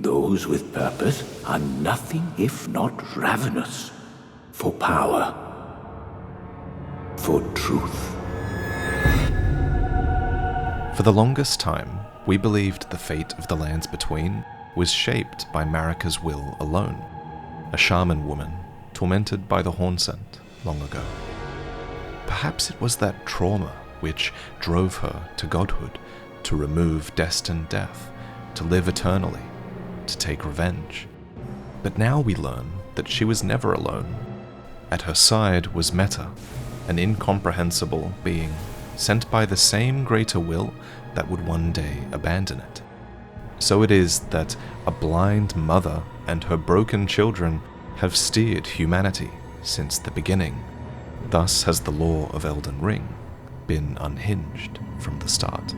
Those with purpose are nothing if not ravenous for power, for truth. For the longest time, we believed the fate of the lands between was shaped by Marika's will alone, a shaman woman tormented by the horn scent long ago. Perhaps it was that trauma which drove her to godhood, to remove destined death, to live eternally, to take revenge. But now we learn that she was never alone. At her side was Meta, an incomprehensible being sent by the same greater will that would one day abandon it. So it is that a blind mother and her broken children have steered humanity since the beginning. Thus has the law of Elden Ring been unhinged from the start.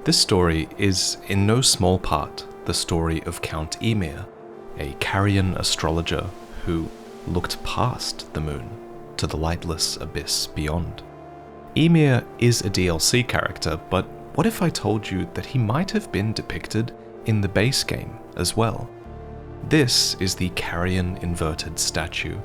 This story is in no small part the story of Count Ymir, a Carian astrologer who looked past the moon to the lightless abyss beyond. Ymir is a DLC character, but what if I told you that he might have been depicted in the base game as well? This is the Carian inverted statue.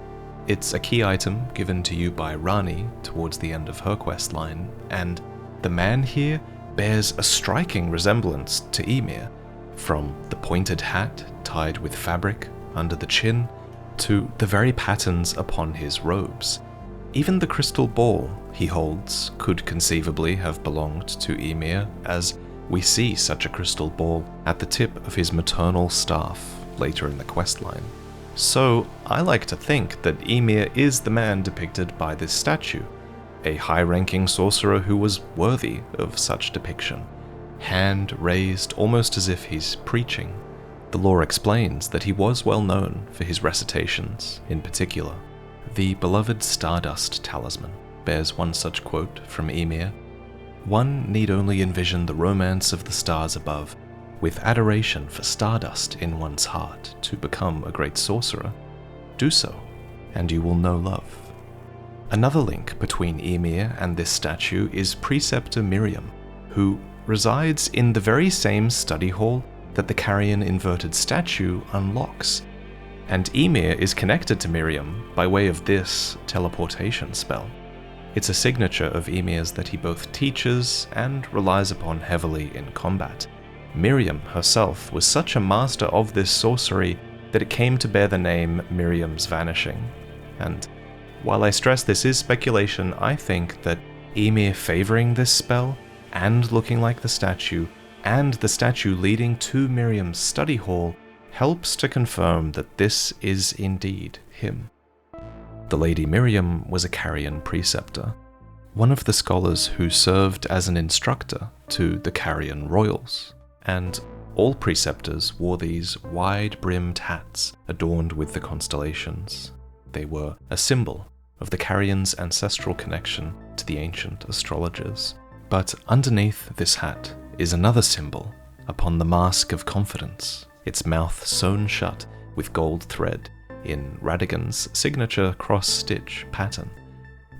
It's a key item given to you by Rani towards the end of her quest line, and the man here bears a striking resemblance to Ymir, from the pointed hat tied with fabric under the chin to the very patterns upon his robes. Even the crystal ball he holds could conceivably have belonged to Ymir, as we see such a crystal ball at the tip of his maternal staff later in the questline. So I like to think that Ymir is the man depicted by this statue, a high-ranking sorcerer who was worthy of such depiction, hand raised almost as if he's preaching. The lore explains that he was well known for his recitations in particular. The beloved Stardust Talisman bears one such quote from Ymir: "One need only envision the romance of the stars above, with adoration for stardust in one's heart to become a great sorcerer. Do so, and you will know love." Another link between Ymir and this statue is Preceptor Miriam, who resides in the very same study hall that the Carian inverted statue unlocks. And Ymir is connected to Miriam by way of this teleportation spell. It's a signature of Ymir's that he both teaches and relies upon heavily in combat. Miriam herself was such a master of this sorcery that it came to bear the name Miriam's Vanishing. And while I stress this is speculation, I think that Ymir favoring this spell, and looking like the statue, and the statue leading to Miriam's study hall, helps to confirm that this is indeed him. The Lady Miriam was a Carian preceptor, one of the scholars who served as an instructor to the Carian royals, and all preceptors wore these wide-brimmed hats adorned with the constellations. They were a symbol of the Carians' ancestral connection to the ancient astrologers. But underneath this hat is another symbol upon the mask of confidence, its mouth sewn shut with gold thread in Radagon's signature cross-stitch pattern.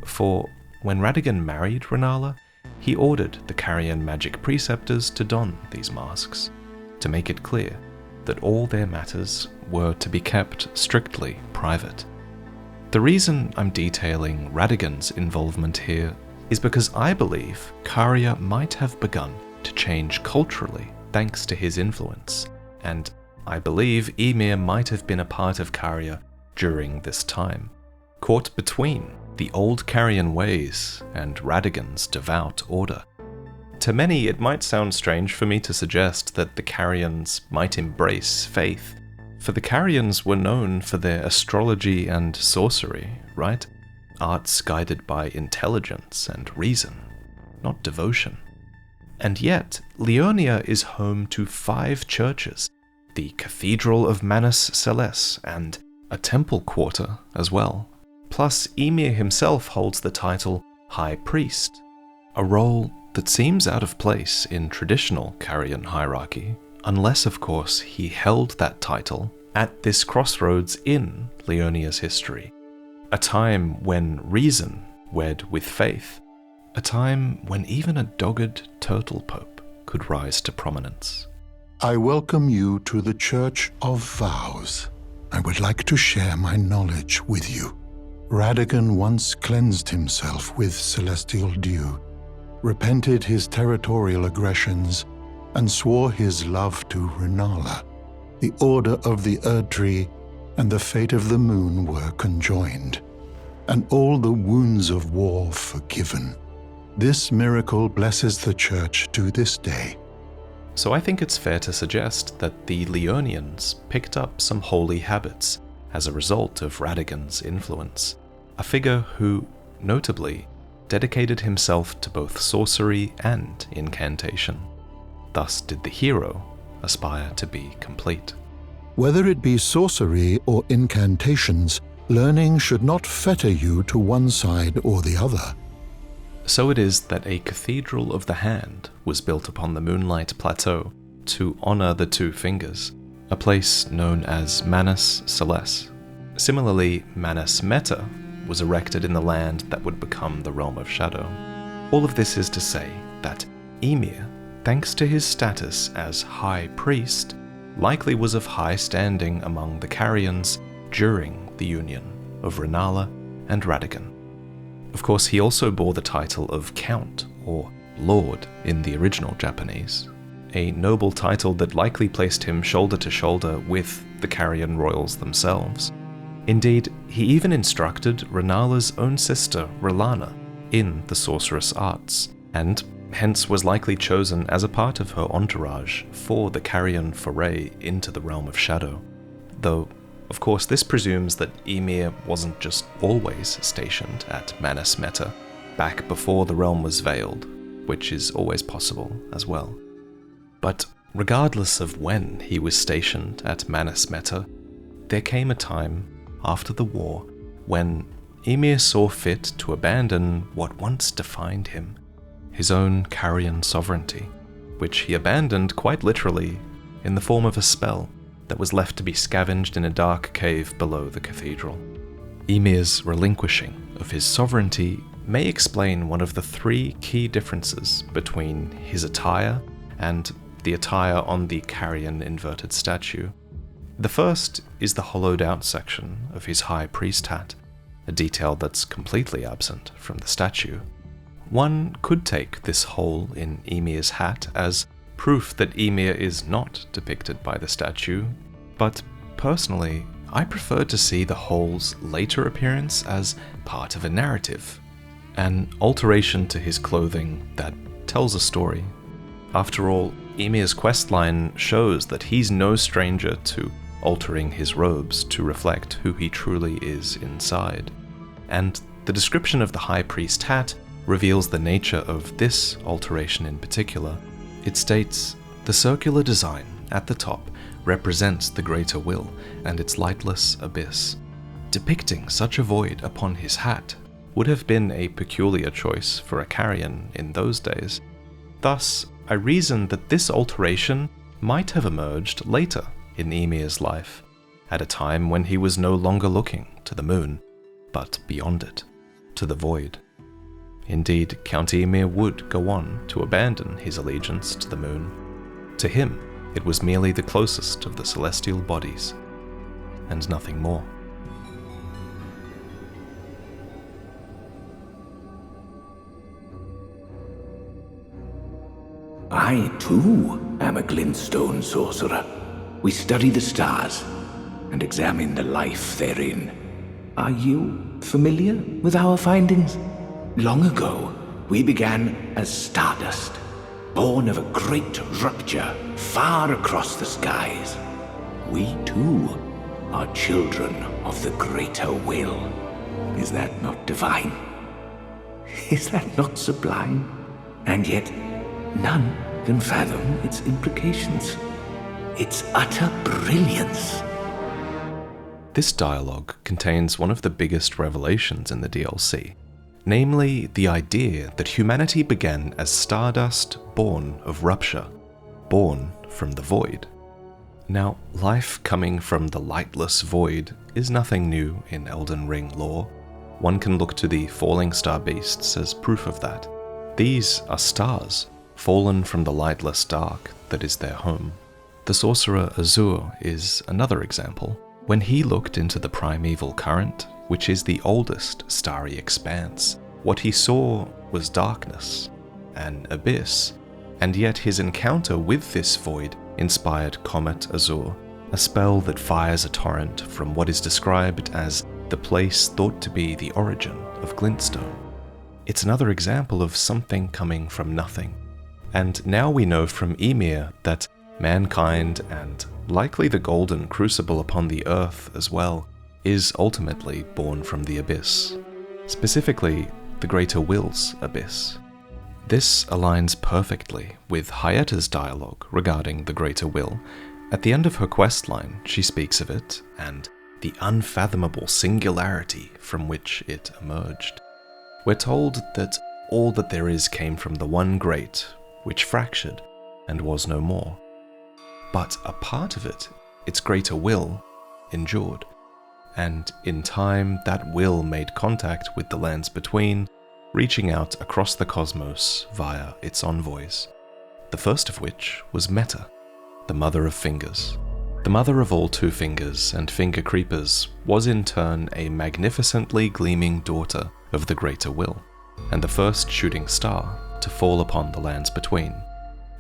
For when Radagon married Renala, he ordered the Carian magic preceptors to don these masks, to make it clear that all their matters were to be kept strictly private. The reason I'm detailing Radagon's involvement here is because I believe Caria might have begun to change culturally thanks to his influence, and I believe Ymir might have been a part of Caria during this time, caught between the old Carian ways and Radagon's devout order. To many, it might sound strange for me to suggest that the Carians might embrace faith, for the Carians were known for their astrology and sorcery, right? Arts guided by intelligence and reason, not devotion. And yet, Leonia is home to 5 churches, the Cathedral of Manus Celes, and a temple quarter as well. Plus, Ymir himself holds the title High Priest, a role that seems out of place in traditional Carian hierarchy, unless of course he held that title at this crossroads in Leonia's history, a time when reason wed with faith, a time when even a dogged turtle pope could rise to prominence. I welcome you to the Church of Vows. I would like to share my knowledge with you. Radagon once cleansed himself with celestial dew, repented his territorial aggressions, and swore his love to Renala. The order of the Erdtree and the fate of the moon were conjoined, and all the wounds of war forgiven. This miracle blesses the Church to this day. So I think it's fair to suggest that the Leonians picked up some holy habits as a result of Radagon's influence, a figure who, notably, dedicated himself to both sorcery and incantation. Thus did the hero aspire to be complete. Whether it be sorcery or incantations, learning should not fetter you to one side or the other. So it is that a Cathedral of the Hand was built upon the Moonlight Plateau to honor the two fingers, a place known as Manus Celes. Similarly, Manus Meta was erected in the land that would become the Realm of Shadow. All of this is to say that Ymir, thanks to his status as High Priest, likely was of high standing among the Carians during the union of Renala and Radagon. Of course, he also bore the title of Count, or Lord in the original Japanese, a noble title that likely placed him shoulder to shoulder with the Carian royals themselves. Indeed, he even instructed Renala's own sister, Relana, in the sorcerous arts, and hence was likely chosen as a part of her entourage for the Carian foray into the Realm of Shadow. Though, of course, this presumes that Ymir wasn't just always stationed at Manus Meta, back before the realm was veiled, which is always possible as well. But regardless of when he was stationed at Manus Meta, there came a time after the war when Ymir saw fit to abandon what once defined him, his own Carian sovereignty, which he abandoned quite literally in the form of a spell that was left to be scavenged in a dark cave below the cathedral. Ymir's relinquishing of his sovereignty may explain one of the three key differences between his attire and the attire on the Carian inverted statue. The first is the hollowed out section of his high priest hat, a detail that's completely absent from the statue. One could take this hole in Ymir's hat as proof that Ymir is not depicted by the statue, but personally, I prefer to see the hole's later appearance as part of a narrative, an alteration to his clothing that tells a story. After all, Ymir's questline shows that he's no stranger to altering his robes to reflect who he truly is inside, and the description of the High Priest hat reveals the nature of this alteration in particular. It states, "The circular design at the top represents the greater will and its lightless abyss. Depicting such a void upon his hat would have been a peculiar choice for a Carian in those days. Thus, I reason that this alteration might have emerged later in Ymir's life, at a time when he was no longer looking to the moon, but beyond it, to the void." Indeed, Count Ymir would go on to abandon his allegiance to the moon. To him, it was merely the closest of the celestial bodies, and nothing more. I, too, am a glintstone sorcerer. We study the stars and examine the life therein. Are you familiar with our findings? Long ago, we began as stardust, born of a great rupture far across the skies. We, too, are children of the greater will. Is that not divine? Is that not sublime? And yet, none can fathom its implications. Its utter brilliance. This dialogue contains one of the biggest revelations in the DLC, namely the idea that humanity began as stardust born of rupture, born from the void. Now, life coming from the lightless void is nothing new in Elden Ring lore. One can look to the falling star beasts as proof of that. These are stars, fallen from the lightless dark that is their home. The sorcerer Azur is another example. When he looked into the primeval current, which is the oldest starry expanse, what he saw was darkness, an abyss, and yet his encounter with this void inspired Comet Azur, a spell that fires a torrent from what is described as the place thought to be the origin of glintstone. It's another example of something coming from nothing. And now we know from Ymir that mankind, and likely the golden crucible upon the earth as well, is ultimately born from the abyss. Specifically, the Greater Will's abyss. This aligns perfectly with Hyeta's dialogue regarding the Greater Will. At the end of her questline, she speaks of it, and the unfathomable singularity from which it emerged. We're told that all that there is came from the one great, which fractured, and was no more. But a part of it, its greater will, endured, and in time that will made contact with the lands between, reaching out across the cosmos via its envoys, the first of which was Meta, the mother of fingers. The mother of all two fingers and finger creepers was in turn a magnificently gleaming daughter of the Greater Will, and the first shooting star to fall upon the lands between.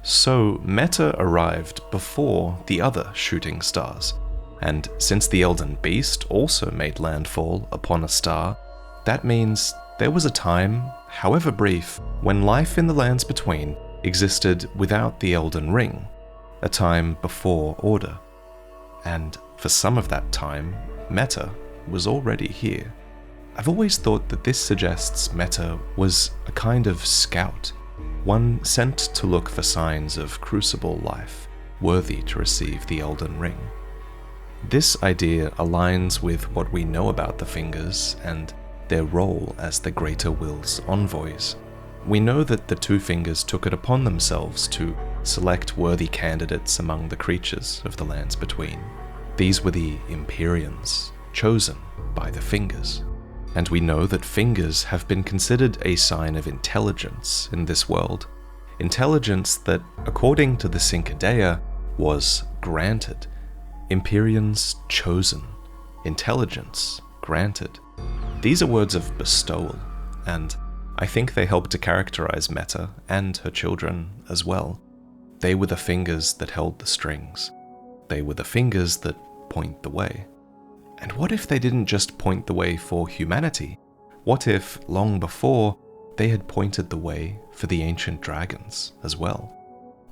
So Meta arrived before the other shooting stars, and since the Elden Beast also made landfall upon a star, that means there was a time, however brief, when life in the lands between existed without the Elden Ring, a time before Order. And for some of that time, Meta was already here. I've always thought that this suggests Meta was a kind of scout, one sent to look for signs of crucible life, worthy to receive the Elden Ring. This idea aligns with what we know about the Fingers and their role as the Greater Will's envoys. We know that the Two Fingers took it upon themselves to select worthy candidates among the creatures of the lands between. These were the Empyreans, chosen by the Fingers. And we know that fingers have been considered a sign of intelligence in this world. Intelligence that, according to the Cinder-tier, was granted. Empyreans chosen. Intelligence granted. These are words of bestowal, and I think they help to characterize Meta and her children as well. They were the fingers that held the strings. They were the fingers that point the way. And what if they didn't just point the way for humanity? What if, long before, they had pointed the way for the ancient dragons as well?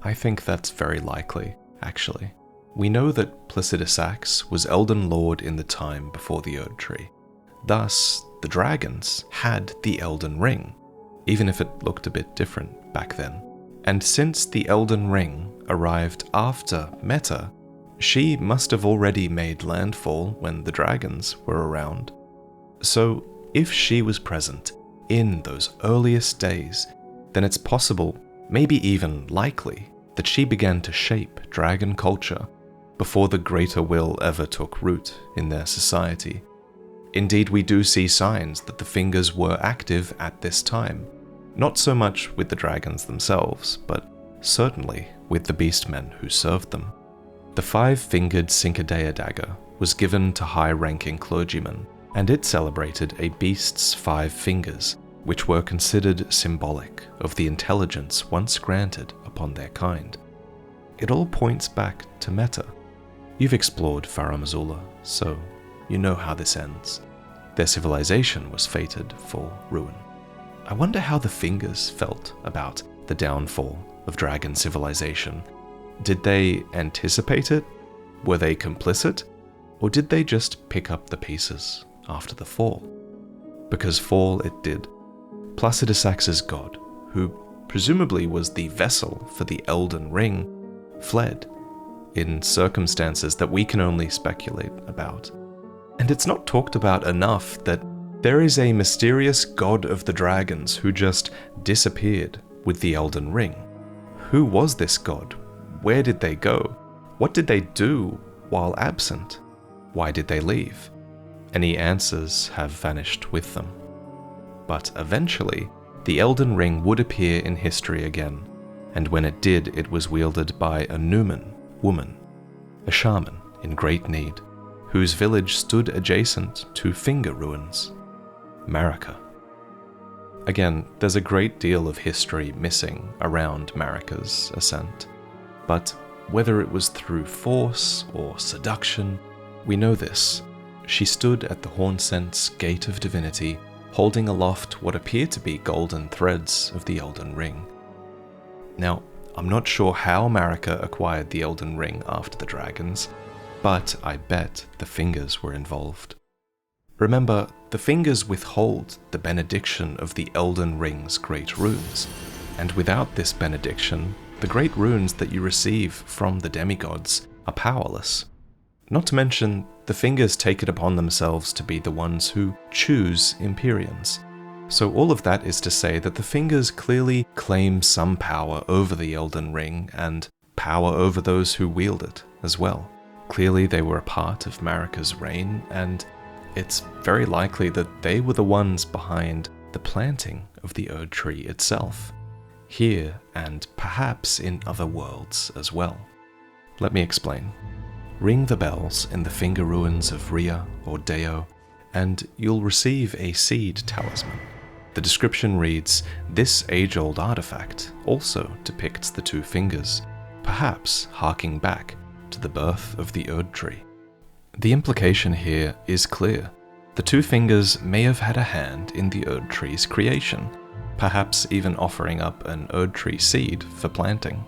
I think that's very likely, actually. We know that Placidusax was Elden Lord in the time before the Erd Tree. Thus, the dragons had the Elden Ring, even if it looked a bit different back then. And since the Elden Ring arrived after Meta, she must have already made landfall when the dragons were around. So, if she was present in those earliest days, then it's possible, maybe even likely, that she began to shape dragon culture before the Greater Will ever took root in their society. Indeed, we do see signs that the Fingers were active at this time, not so much with the dragons themselves, but certainly with the beastmen who served them. The five-fingered Cinder-tier dagger was given to high-ranking clergymen, and it celebrated a beast's 5 fingers, which were considered symbolic of the intelligence once granted upon their kind. It all points back to Meta. You've explored Farum Azula, so you know how this ends. Their civilization was fated for ruin. I wonder how the Fingers felt about the downfall of dragon civilization. Did they anticipate it? Were they complicit? Or did they just pick up the pieces after the fall? Because fall it did. Placidusax's god, who presumably was the vessel for the Elden Ring, fled in circumstances that we can only speculate about. And it's not talked about enough that there is a mysterious god of the dragons who just disappeared with the Elden Ring. Who was this god? Where did they go? What did they do while absent? Why did they leave? Any answers have vanished with them. But eventually, the Elden Ring would appear in history again, and when it did, it was wielded by a Numen woman, a shaman in great need, whose village stood adjacent to finger ruins, Marika. Again, there's a great deal of history missing around Marika's ascent, but whether it was through force or seduction, we know this. She stood at the Hornsent's Gate of Divinity, holding aloft what appear to be golden threads of the Elden Ring. Now, I'm not sure how Marika acquired the Elden Ring after the dragons, but I bet the fingers were involved. Remember, the fingers withhold the benediction of the Elden Ring's great runes, and without this benediction, the great runes that you receive from the demigods are powerless. Not to mention, the fingers take it upon themselves to be the ones who choose Empyreans. So all of that is to say that the fingers clearly claim some power over the Elden Ring and power over those who wield it as well. Clearly they were a part of Marika's reign, and it's very likely that they were the ones behind the planting of the Erd Tree itself, here and perhaps in other worlds as well. Let me explain. Ring the bells in the finger ruins of Rhea or Deo, and you'll receive a seed talisman. The description reads, "This age-old artifact also depicts the two fingers, perhaps harking back to the birth of the Erd Tree." The implication here is clear. The two fingers may have had a hand in the Erd Tree's creation, perhaps even offering up an Erd Tree seed for planting.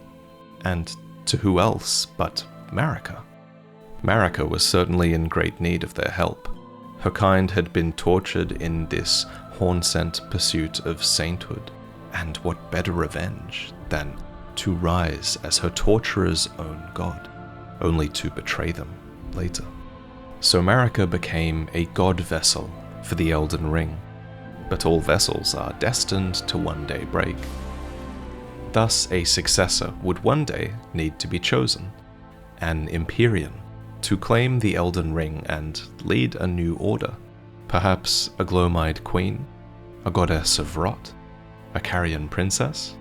And to who else but Marika? Marika was certainly in great need of their help. Her kind had been tortured in this Hornsent pursuit of sainthood, and what better revenge than to rise as her torturer's own god, only to betray them later. So Marika became a god vessel for the Elden Ring, but all vessels are destined to one day break. Thus, a successor would one day need to be chosen, an Empyrean, to claim the Elden Ring and lead a new order. Perhaps a gloam-eyed queen, a goddess of rot, a carrion princess?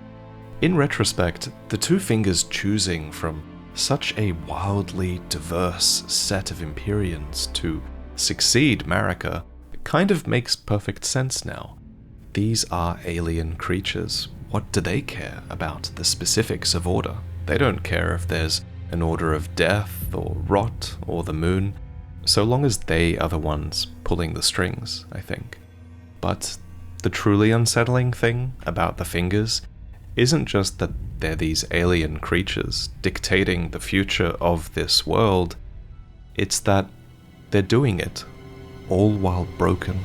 In retrospect, the two fingers choosing from such a wildly diverse set of Empyreans to succeed Marika kind of makes perfect sense now. These are alien creatures. What do they care about the specifics of order? They don't care if there's an order of death or rot or the moon, so long as they are the ones pulling the strings, I think. But the truly unsettling thing about the fingers isn't just that they're these alien creatures dictating the future of this world, it's that they're doing it all while broken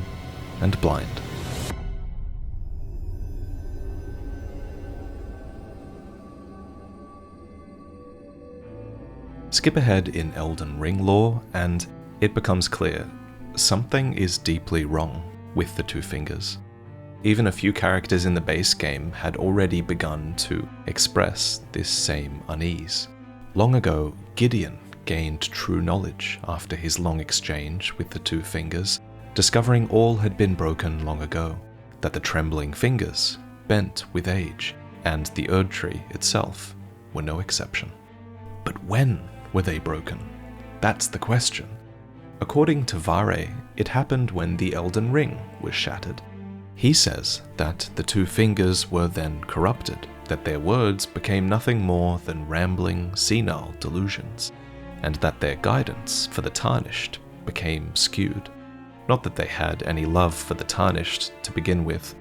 and blind. Skip ahead in Elden Ring lore, and it becomes clear something is deeply wrong with the two fingers. Even a few characters in the base game had already begun to express this same unease. Long ago, Gideon gained true knowledge after his long exchange with the two fingers, discovering all had been broken long ago, that the trembling fingers, bent with age, and the Erd Tree itself were no exception. But when were they broken? That's the question. According to Vare, it happened when the Elden Ring was shattered. He says that the two fingers were then corrupted, that their words became nothing more than rambling, senile delusions, and that their guidance for the Tarnished became skewed. Not that they had any love for the Tarnished to begin with.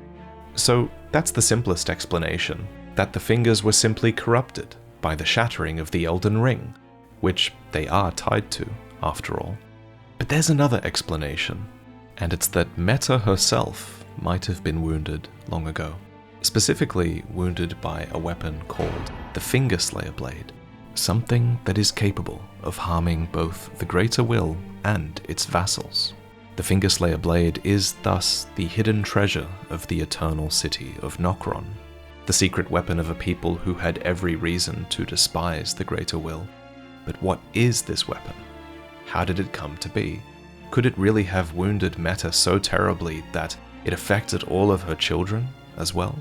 So that's the simplest explanation, that the fingers were simply corrupted by the shattering of the Elden Ring, which they are tied to, after all. But there's another explanation, and it's that Meta herself might have been wounded long ago, specifically wounded by a weapon called the Finger Slayer Blade, something that is capable of harming both the Greater Will and its vassals. The Finger Slayer Blade is thus the hidden treasure of the eternal city of Nokron, the secret weapon of a people who had every reason to despise the Greater Will. But what is this weapon? How did it come to be? Could it really have wounded Meta so terribly that it affected all of her children as well?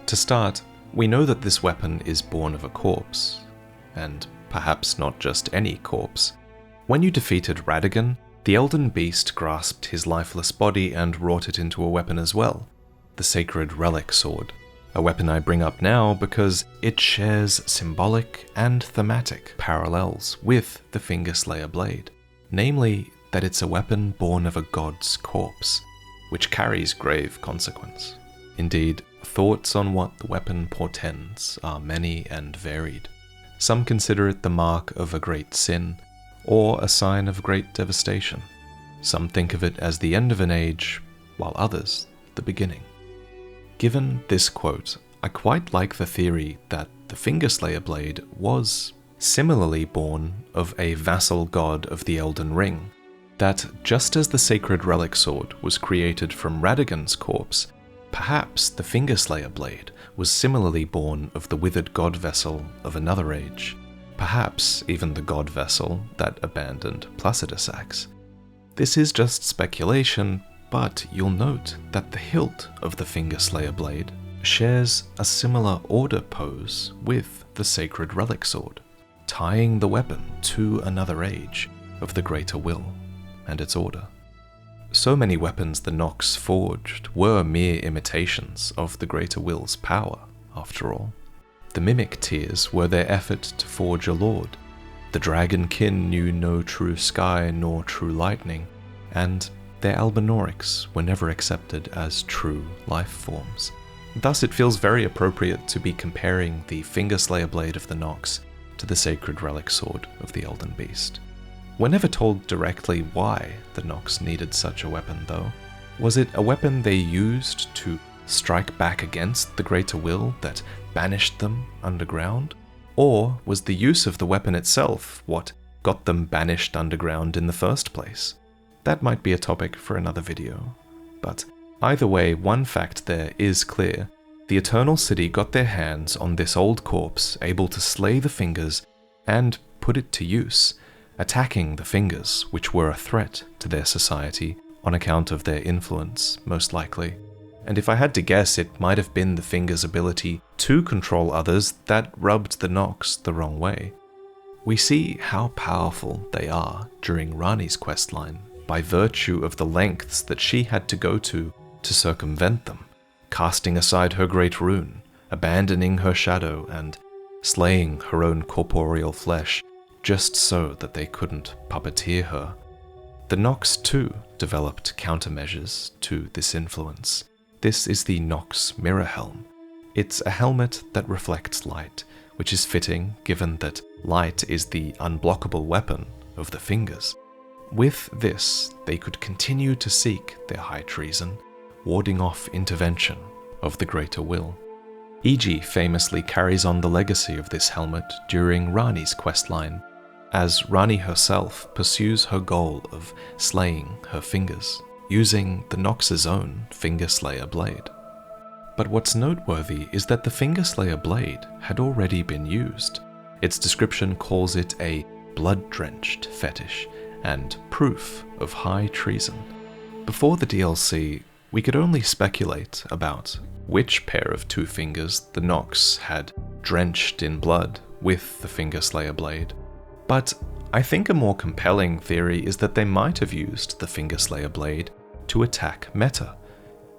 To start, we know that this weapon is born of a corpse, and perhaps not just any corpse. When you defeated Radagon, the Elden Beast grasped his lifeless body and wrought it into a weapon as well, the Sacred Relic Sword, a weapon I bring up now because it shares symbolic and thematic parallels with the Fingerslayer Blade, namely that it's a weapon born of a god's corpse, which carries grave consequence. Indeed, thoughts on what the weapon portends are many and varied. Some consider it the mark of a great sin, or a sign of great devastation. Some think of it as the end of an age, while others the beginning. Given this quote, I quite like the theory that the Fingerslayer Blade was similarly born of a vassal god of the Elden Ring, that just as the Sacred Relic Sword was created from Radagon's corpse, perhaps the Fingerslayer Blade was similarly born of the withered god vessel of another age, perhaps even the god vessel that abandoned Placidusax. This is just speculation, but you'll note that the hilt of the Fingerslayer Blade shares a similar order pose with the Sacred Relic Sword, tying the weapon to another age of the Greater Will and its order. So many weapons the Nox forged were mere imitations of the Greater Will's power, after all. The Mimic Tiers were their effort to forge a lord. The Dragonkin knew no true sky nor true lightning, and their Albinorics were never accepted as true life forms. Thus it feels very appropriate to be comparing the Fingerslayer Blade of the Nox to the Sacred Relic Sword of the Elden Beast. We're never told directly why the Nox needed such a weapon, though. Was it a weapon they used to strike back against the Greater Will that banished them underground? Or was the use of the weapon itself what got them banished underground in the first place? That might be a topic for another video. But either way, one fact there is clear. The Eternal City got their hands on this old corpse, able to slay the Fingers and put it to use, attacking the Fingers, which were a threat to their society on account of their influence, most likely. And if I had to guess, it might have been the Fingers' ability to control others that rubbed the Nox the wrong way. We see how powerful they are during Ranni's questline by virtue of the lengths that she had to go to circumvent them, casting aside her great rune, abandoning her shadow, and slaying her own corporeal flesh just so that they couldn't puppeteer her. The Nox too developed countermeasures to this influence. This is the Nox Mirror Helm. It's a helmet that reflects light, which is fitting given that light is the unblockable weapon of the Fingers. With this, they could continue to seek their high treason, warding off intervention of the Greater Will. Iji famously carries on the legacy of this helmet during Ranni's questline, as Ranni herself pursues her goal of slaying her Fingers, using the Nox's own Fingerslayer Blade. But what's noteworthy is that the Fingerslayer Blade had already been used. Its description calls it a blood-drenched fetish, and proof of high treason. Before the DLC, we could only speculate about which pair of two fingers the Nox had drenched in blood with the Fingerslayer Blade. But I think a more compelling theory is that they might have used the Fingerslayer Blade to attack Meta.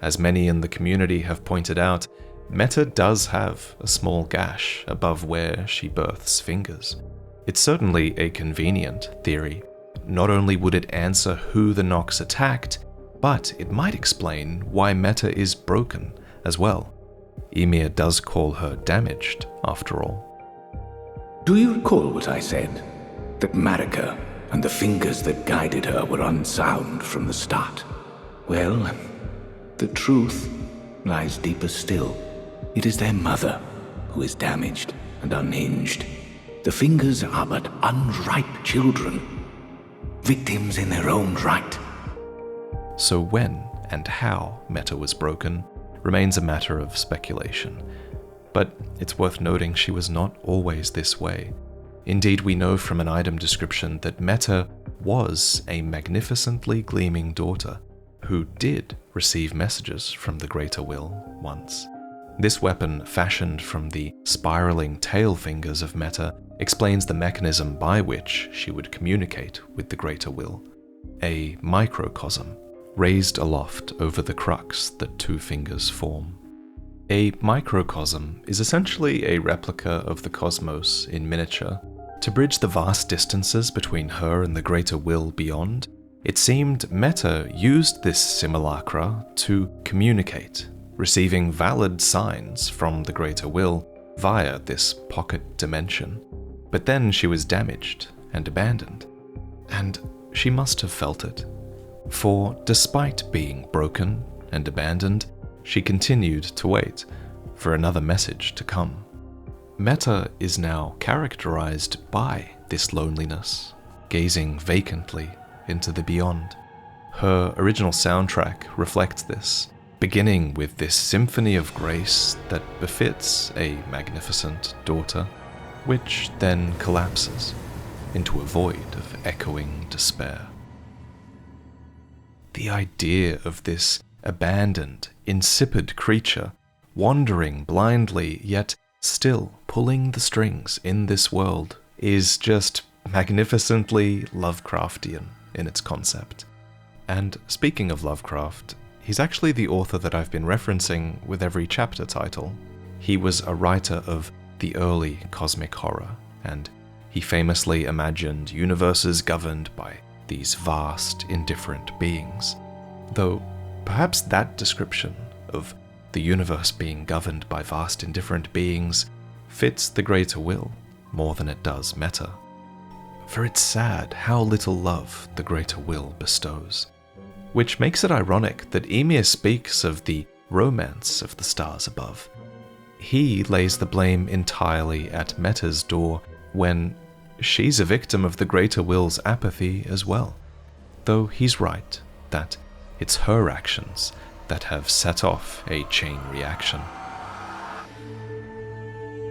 As many in the community have pointed out, Meta does have a small gash above where she births Fingers. It's certainly a convenient theory. Not only would it answer who the Nox attacked, but it might explain why Meta is broken as well. Ymir does call her damaged, after all. Do you recall what I said? That Marika and the Fingers that guided her were unsound from the start? Well, the truth lies deeper still. It is their mother who is damaged and unhinged. The Fingers are but unripe children, victims in their own right. So when and how Meta was broken remains a matter of speculation. But it's worth noting she was not always this way. Indeed, we know from an item description that Meta was a magnificently gleaming daughter who did receive messages from the Greater Will once. This weapon, fashioned from the spiraling tail fingers of Meta, explains the mechanism by which she would communicate with the Greater Will. A microcosm, raised aloft over the crux that two fingers form. A microcosm is essentially a replica of the cosmos in miniature. To bridge the vast distances between her and the Greater Will beyond, it seemed Meta used this simulacra to communicate, receiving valid signs from the Greater Will via this pocket dimension. But then she was damaged and abandoned, and she must have felt it. For despite being broken and abandoned, she continued to wait for another message to come. Meta is now characterized by this loneliness, gazing vacantly into the beyond. Her original soundtrack reflects this, beginning with this symphony of grace that befits a magnificent daughter, which then collapses into a void of echoing despair. The idea of this abandoned, insipid creature, wandering blindly yet still pulling the strings in this world, is just magnificently Lovecraftian in its concept. And speaking of Lovecraft, he's actually the author that I've been referencing with every chapter title. He was a writer of the early cosmic horror, and he famously imagined universes governed by these vast, indifferent beings. Though perhaps that description of the universe being governed by vast, indifferent beings fits the Greater Will more than it does Meta. For it's sad how little love the Greater Will bestows, which makes it ironic that Ymir speaks of the romance of the stars above. He lays the blame entirely at Meta's door when she's a victim of the Greater Will's apathy as well, though he's right that it's her actions that have set off a chain reaction.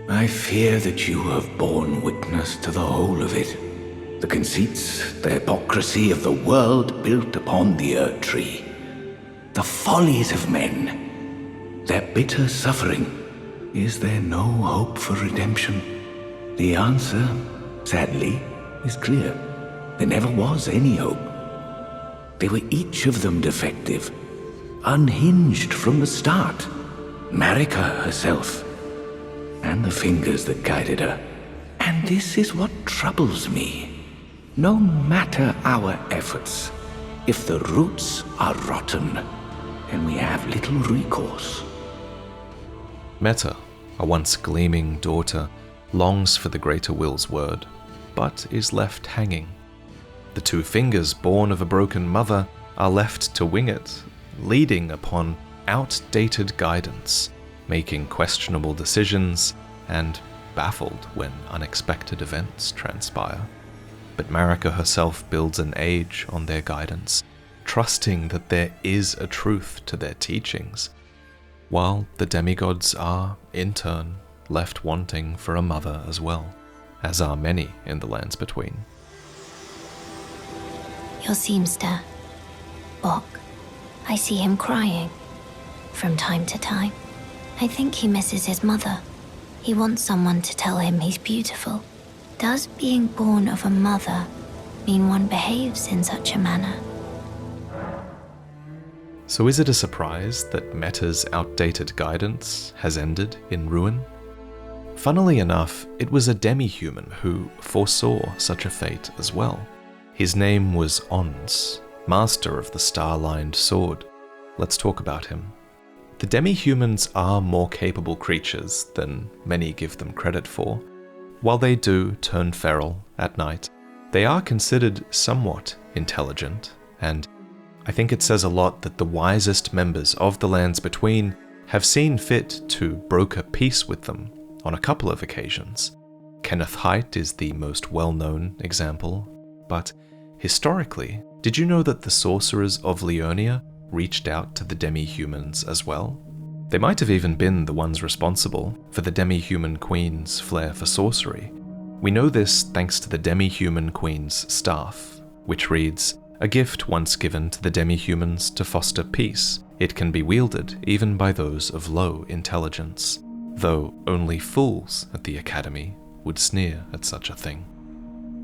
I fear that you have borne witness to the whole of it. The conceits, the hypocrisy of the world built upon the Earth Tree. The follies of men. Their bitter suffering. Is there no hope for redemption? The answer, sadly, is clear. There never was any hope. They were each of them defective. Unhinged from the start. Marika herself. And the fingers that guided her. And this is what troubles me. No matter our efforts, if the roots are rotten, then we have little recourse. Meta, a once gleaming daughter, longs for the Greater Will's word, but is left hanging. The two fingers born of a broken mother are left to wing it, leading upon outdated guidance, making questionable decisions, and baffled when unexpected events transpire. But Marika herself builds an age on their guidance, trusting that there is a truth to their teachings, while the demigods are, in turn, left wanting for a mother as well, as are many in the lands between. Your seamster, Bok. I see him crying from time to time. I think he misses his mother. He wants someone to tell him he's beautiful. Does being born of a mother mean one behaves in such a manner? So is it a surprise that Meta's outdated guidance has ended in ruin? Funnily enough, it was a demi-human who foresaw such a fate as well. His name was Ons, master of the star-lined sword. Let's talk about him. The demi-humans are more capable creatures than many give them credit for. While they do turn feral at night, they are considered somewhat intelligent, and I think it says a lot that the wisest members of the Lands Between have seen fit to broker peace with them on a couple of occasions. Kenneth Haight is the most well-known example, but historically, did you know that the sorcerers of Leonia reached out to the demi-humans as well? They might have even been the ones responsible for the demi-human queen's flair for sorcery. We know this thanks to the demi-human queen's staff, which reads, "A gift once given to the demi-humans to foster peace. It can be wielded even by those of low intelligence, though only fools at the Academy would sneer at such a thing."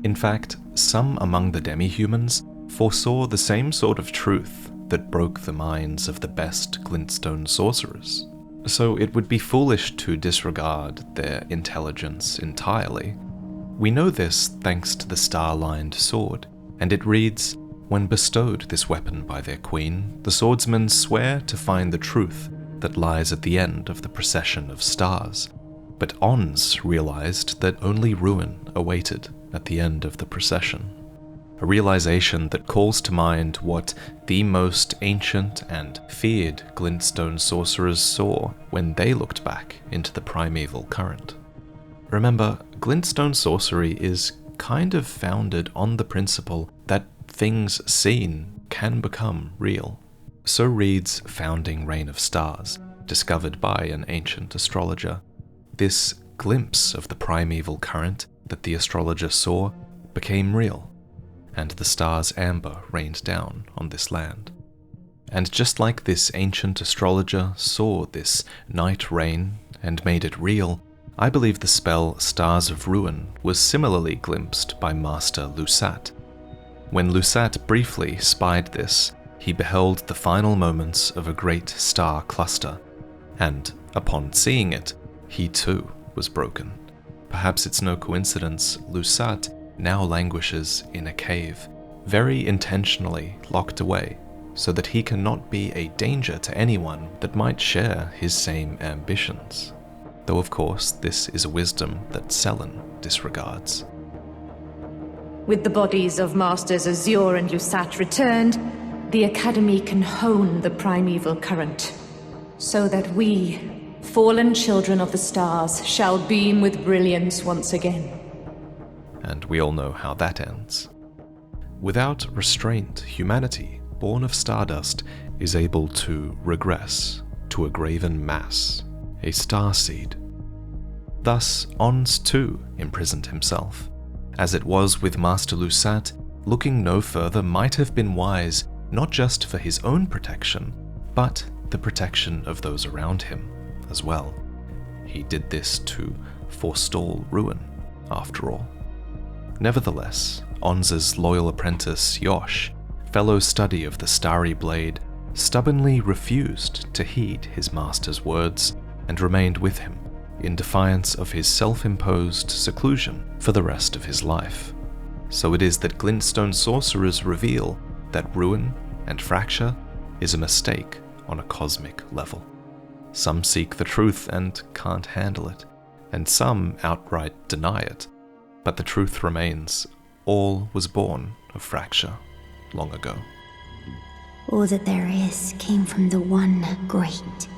In fact, some among the demi-humans foresaw the same sort of truth that broke the minds of the best glintstone sorcerers. So it would be foolish to disregard their intelligence entirely. We know this thanks to the star-lined sword, and it reads, "When bestowed this weapon by their queen, the swordsmen swear to find the truth that lies at the end of the procession of stars." But Ons realized that only ruin awaited at the end of the procession. A realization that calls to mind what the most ancient and feared glintstone sorcerers saw when they looked back into the primeval current. Remember, glintstone sorcery is kind of founded on the principle that things seen can become real. So reads Founding Reign of Stars, discovered by an ancient astrologer. This glimpse of the primeval current that the astrologer saw became real, and the stars' amber rained down on this land. And just like this ancient astrologer saw this night rain and made it real, I believe the spell Stars of Ruin was similarly glimpsed by Master Lusat. When Lusat briefly spied this, he beheld the final moments of a great star cluster, and upon seeing it, he too was broken. Perhaps it's no coincidence Lusat now languishes in a cave, very intentionally locked away, so that he cannot be a danger to anyone that might share his same ambitions. Though of course this is a wisdom that Selen disregards. With the bodies of Masters Azure and Lusat returned, the Academy can hone the primeval current, so that we, fallen children of the stars, shall beam with brilliance once again. And we all know how that ends. Without restraint, humanity, born of stardust, is able to regress to a graven mass, a starseed. Thus, Ons too imprisoned himself. As it was with Master Lusat, looking no further might have been wise not just for his own protection, but the protection of those around him as well. He did this to forestall ruin, after all. Nevertheless, Ons's loyal apprentice Yosh, fellow study of the Starry Blade, stubbornly refused to heed his master's words and remained with him, in defiance of his self-imposed seclusion for the rest of his life. So it is that glintstone sorcerers reveal that ruin and fracture is a mistake on a cosmic level. Some seek the truth and can't handle it, and some outright deny it. But the truth remains, all was born of fracture long ago. All that there is came from the one great.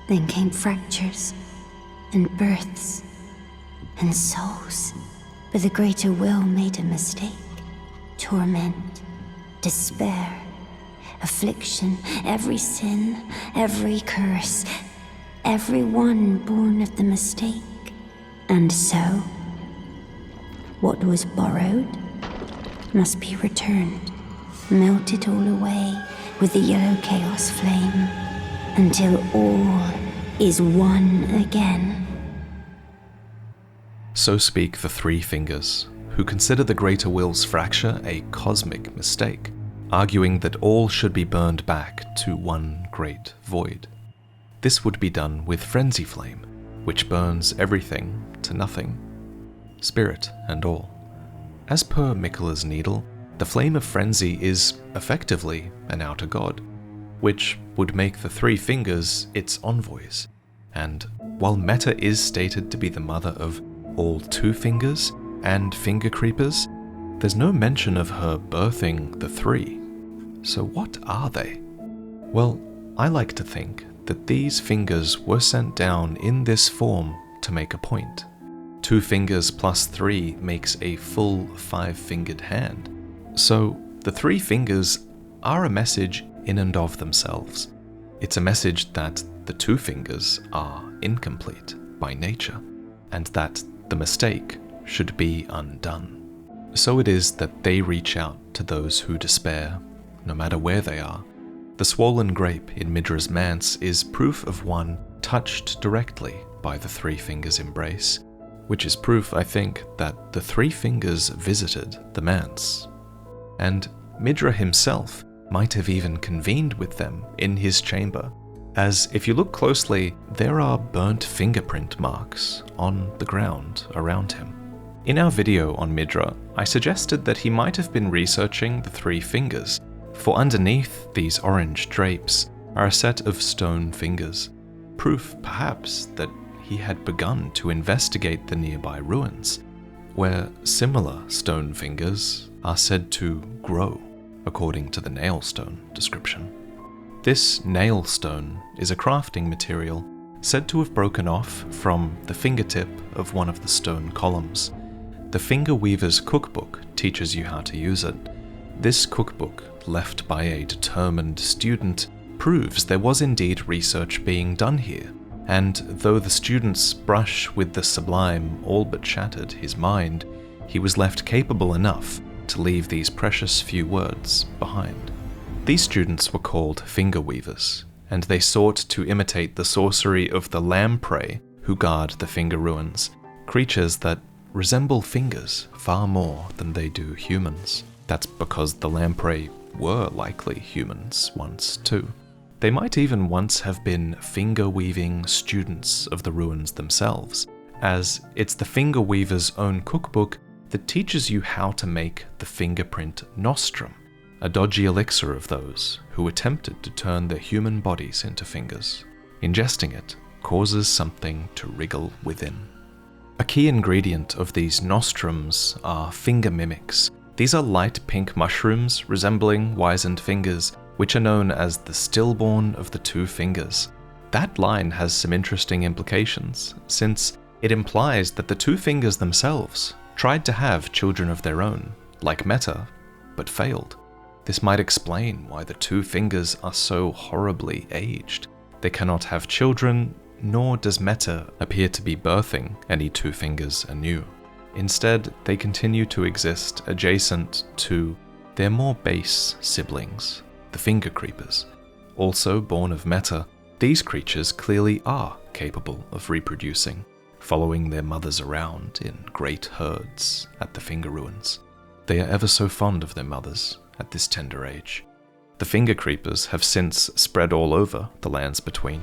Then came fractures, and births, and souls. But the greater will made a mistake. Torment, despair, affliction, every sin, every curse, every one born of the mistake. And so, what was borrowed must be returned, melted all away with the yellow chaos flame, until all is one again. So speak the Three Fingers, who consider the Greater Will's fracture a cosmic mistake, arguing that all should be burned back to one great void. This would be done with Frenzy Flame, which burns everything to nothing, spirit and all. As per Miquella's Needle, the flame of frenzy is effectively an outer god, which would make the Three Fingers its envoys. And while Meta is stated to be the mother of all Two Fingers and Finger Creepers, there's no mention of her birthing the three. So what are they? Well, I like to think that these fingers were sent down in this form to make a point. 2 fingers plus 3 makes a full 5-fingered hand. So the 3 fingers are a message in and of themselves. It's a message that the 2 fingers are incomplete by nature, and that the mistake should be undone. So it is that they reach out to those who despair, no matter where they are. The swollen grape in Midra's manse is proof of one touched directly by the Three Fingers' embrace, which is proof, I think, that the Three Fingers visited the manse. And Midra himself might have even convened with them in his chamber, as if you look closely, there are burnt fingerprint marks on the ground around him. In our video on Midra, I suggested that he might have been researching the Three Fingers, for underneath these orange drapes are a set of stone fingers, proof perhaps that he had begun to investigate the nearby ruins, where similar stone fingers are said to grow, according to the nailstone description. This nailstone is a crafting material said to have broken off from the fingertip of one of the stone columns. The Finger Weaver's cookbook teaches you how to use it. This cookbook, left by a determined student, proves there was indeed research being done here, and though the student's brush with the sublime all but shattered his mind, he was left capable enough to leave these precious few words behind. These students were called Finger Weavers, and they sought to imitate the sorcery of the lamprey who guard the Finger Ruins, creatures that resemble fingers far more than they do humans. That's because the lamprey were likely humans once too. They might even once have been finger-weaving students of the ruins themselves, as it's the Finger Weaver's own cookbook that teaches you how to make the fingerprint nostrum, a dodgy elixir of those who attempted to turn their human bodies into fingers. Ingesting it causes something to wriggle within. A key ingredient of these nostrums are finger mimics. These are light pink mushrooms resembling wizened fingers, which are known as the stillborn of the two fingers. That line has some interesting implications, since it implies that the two fingers themselves tried to have children of their own, like Meta, but failed. This might explain why the two fingers are so horribly aged. They cannot have children, nor does Meta appear to be birthing any two fingers anew. Instead, they continue to exist adjacent to their more base siblings, the Finger Creepers. Also born of Meta, these creatures clearly are capable of reproducing, following their mothers around in great herds at the Finger Ruins. They are ever so fond of their mothers at this tender age. The Finger Creepers have since spread all over the lands between,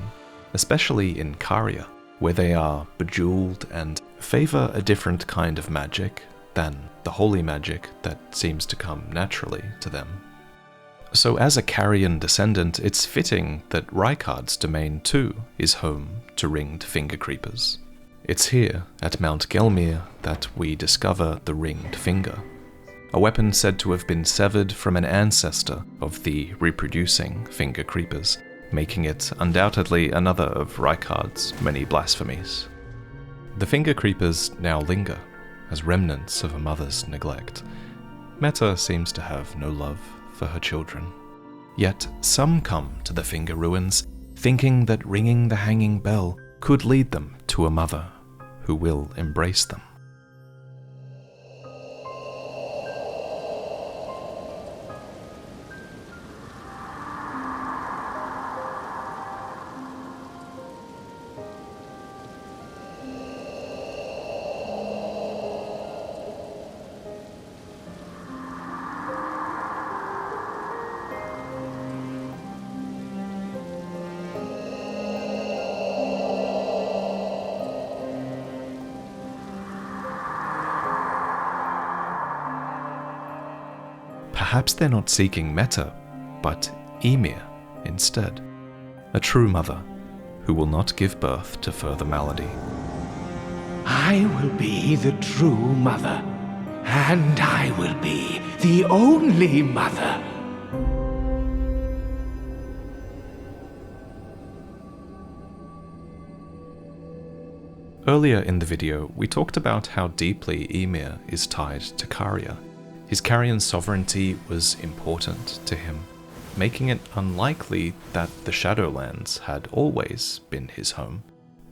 especially in Caria, where they are bejeweled and favor a different kind of magic than the holy magic that seems to come naturally to them. So as a Carian descendant, it's fitting that Rykard's domain too is home to ringed Finger Creepers. It's here, at Mount Gelmir, that we discover the ringed finger, a weapon said to have been severed from an ancestor of the reproducing Finger Creepers, making it undoubtedly another of Rykard's many blasphemies. The Finger Creepers now linger, as remnants of a mother's neglect. Meta seems to have no love for her children. Yet some come to the Finger Ruins, thinking that ringing the hanging bell could lead them to a mother who will embrace them. Perhaps they're not seeking Meta, but Ymir instead. A true mother who will not give birth to further malady. I will be the true mother, and I will be the only mother. Earlier in the video, we talked about how deeply Ymir is tied to Caria. His Carian sovereignty was important to him, making it unlikely that the Shadowlands had always been his home.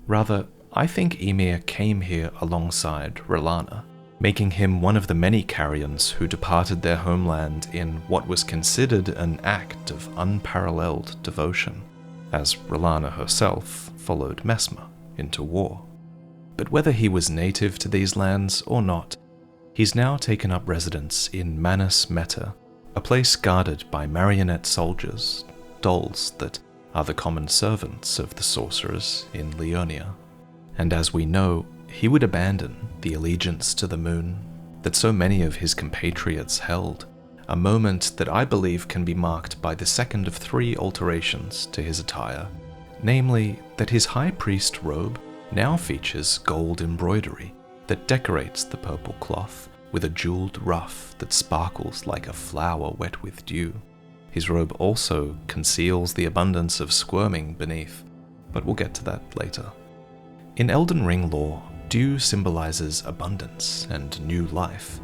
Rather, I think Ymir came here alongside R'hllana, making him one of the many Carians who departed their homeland in what was considered an act of unparalleled devotion, as R'hllana herself followed Messmer into war. But whether he was native to these lands or not, he's now taken up residence in Manus Meta, a place guarded by marionette soldiers, dolls that are the common servants of the sorcerers in Leonia. And as we know, he would abandon the allegiance to the moon that so many of his compatriots held, a moment that I believe can be marked by the second of 3 alterations to his attire, namely that his high priest robe now features gold embroidery that decorates the purple cloth with a jeweled ruff that sparkles like a flower wet with dew. His robe also conceals the abundance of squirming beneath, but we'll get to that later. In Elden Ring lore, dew symbolizes abundance and new life.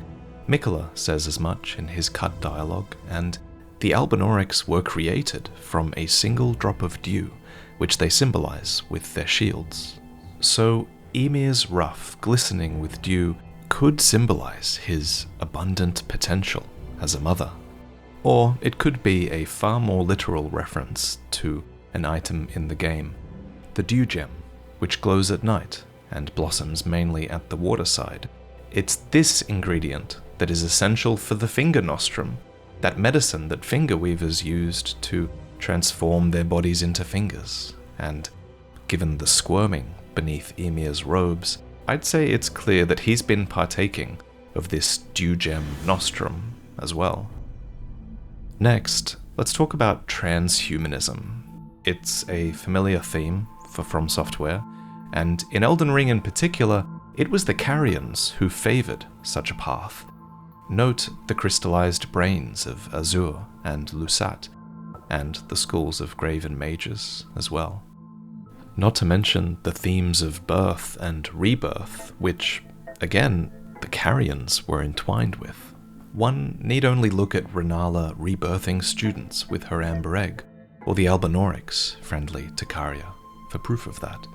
Mikola says as much in his cut dialogue, and the Albinaurics were created from a single drop of dew, which they symbolize with their shields. So Ymir's ruff glistening with dew could symbolize his abundant potential as a mother. Or it could be a far more literal reference to an item in the game, the dew gem, which glows at night and blossoms mainly at the waterside. It's this ingredient that is essential for the finger nostrum, that medicine that finger weavers used to transform their bodies into fingers. And given the squirming beneath Ymir's robes, I'd say it's clear that he's been partaking of this dew gem nostrum as well. Next, let's talk about transhumanism. It's a familiar theme for From Software, and in Elden Ring in particular, it was the Carians who favored such a path. Note the crystallized brains of Azur and Lusat, and the schools of Graven Mages as well. Not to mention the themes of birth and rebirth, which, again, the Carians were entwined with. One need only look at Rennala rebirthing students with her amber egg, or the Albinaurics friendly to Caria, for proof of that.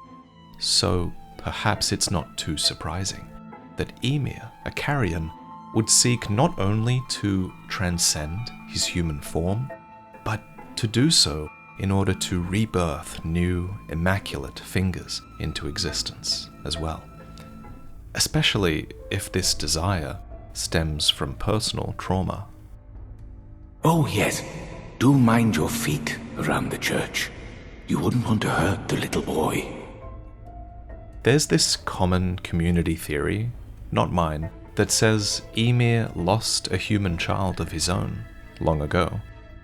So perhaps it's not too surprising that Ymir, a Carian, would seek not only to transcend his human form, but to do so in order to rebirth new, immaculate fingers into existence as well. Especially if this desire stems from personal trauma. Oh yes, do mind your feet around the church. You wouldn't want to hurt the little boy. There's this common community theory, not mine, that says Ymir lost a human child of his own long ago.